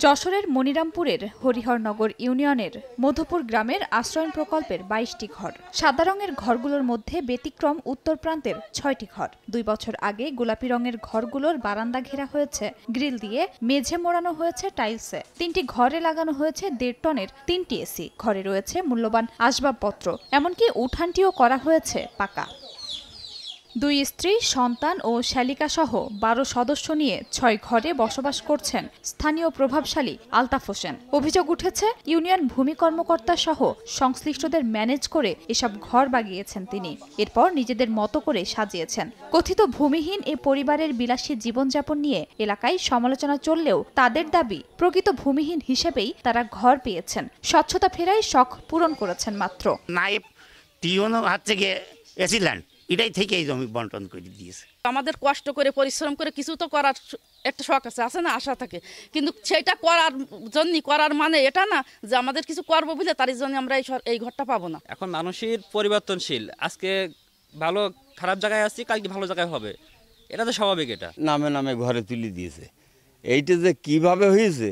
যশোরের মনিরামপুরের হরিহরনগর ইউনিয়নের মধুপুর গ্রামের আশ্রয়ণ প্রকল্পের ২২টি ঘর। সাদা রঙের ঘরগুলোর মধ্যে ব্যতিক্রম উত্তর প্রান্তের ৬টি ঘর। ২ বছর আগে গোলাপি রঙের ঘরগুলোর বারান্দা ঘেরা হয়েছে গ্রিল দিয়ে, মেঝে মোড়ানো হয়েছে টাইলসে। ৩টি ঘরে লাগানো হয়েছে ১.৫ টনের ৩টি এসি। ঘরে রয়েছে মূল্যবান আসবাবপত্র, এমনকি উঠানটিও করা হয়েছে পাকা। ২ স্ত্রী, সন্তান ও শ্যালিকা সহ ১২ সদস্য নিয়ে ৬ ঘরে বসবাস করছেন স্থানীয় প্রভাবশালী আলতাফ হোসেন। অভিযোগ উঠেছে ইউনিয়ন ভূমি কর্মকর্তা সহ সংশ্লিষ্টদের ম্যানেজ করে এসব ঘর বাগিয়েছেন তিনি। এরপর নিজেদের মতো করে সাজিয়েছেন। কথিত ভূমিহীন এ পরিবারের বিলাসী জীবনযাপন নিয়ে এলাকায় সমালোচনা চললেও তাদের দাবি, প্রকৃত ভূমিহীন হিসেবেই তারা ঘর পেয়েছেন। স্বচ্ছতা ফেরায় শখ পূরণ করেছেন মাত্র। নাইব টিওনো হচ্ছে গিয়ে এসিল্যান্ড এটাই থেকে এই জমি বন্টন করে দিয়েছে। আমাদের কষ্ট করে পরিশ্রম করে কিছু তো করার একটা শখ আছে না, আশা থাকে, কিন্তু সেটা করার মানে এটা না যে আমাদের কিছু করবো বলে তার জন্য আমরা এই ঘরটা পাবো না। এখন মানুষের পরিবর্তনশীল, আজকে ভালো খারাপ জায়গায় আছি, কালকে ভালো জায়গায় হবে, এটা তো স্বাভাবিক। এটা নামে নামে ঘরে তুলে দিয়েছে। এইটা যে কিভাবে হয়েছে,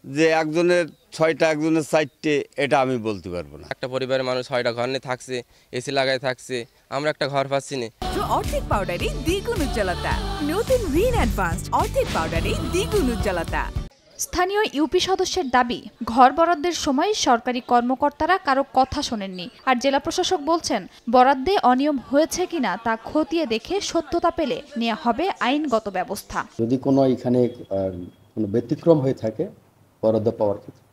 যে একজনের ৬টা একজনের ৪টে, এটা আমি বলতে পারবো না। একটা পরিবারের মানুষ ৬টা ঘর নিয়ে থাকছে, এসি লাগাই থাকছে, আমরা একটা ঘর পাচ্ছি না। অর্ধেক পাউডারে দ্বিগুণ উজ্জ্বলতা। নতুন রিন অ্যাডভান্সড অর্ধেক পাউডারে দ্বিগুণ উজ্জ্বলতা। স্থানীয় ইউপি সদস্যের দাবি, ঘর বরাদ্দের সময় সরকারি কর্মকর্তারা কারো কথা শোনেননি। আর জেলা প্রশাসক বলছেন, বরাদ্দে অনিয়ম হয়েছে কিনা তা খতিয়ে দেখে সত্যতা পেলে নেওয়া হবে আইনগত ব্যবস্থা। যদি কোনো এখানে কোনো ব্যতিক্রম হয়ে থাকে বরাদ্দ পাওয়ার ক্ষেত্রে,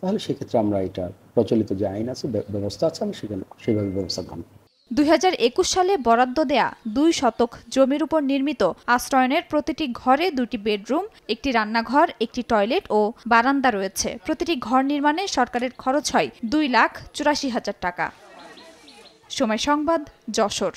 তাহলে সেক্ষেত্রে আমরা এটা প্রচলিত যে আইন আছে, ব্যবস্থা আছে, আমি সেখানে সেইভাবে ব্যবস্থা গ্রহণ করব। ২০২১ সালে বরাদ্দ দেয়া ২ শতক জমির উপর নির্মিত আশ্রয়নের প্রতিটি ঘরে ২টি বেডরুম, একটি রান্নাঘর, একটি টয়লেট ও বারান্দা রয়েছে। প্রতিটি ঘর নির্মাণে সরকারের খরচ হয় ২,৮৪,০০০ টাকা। সময় সংবাদ, যশোর।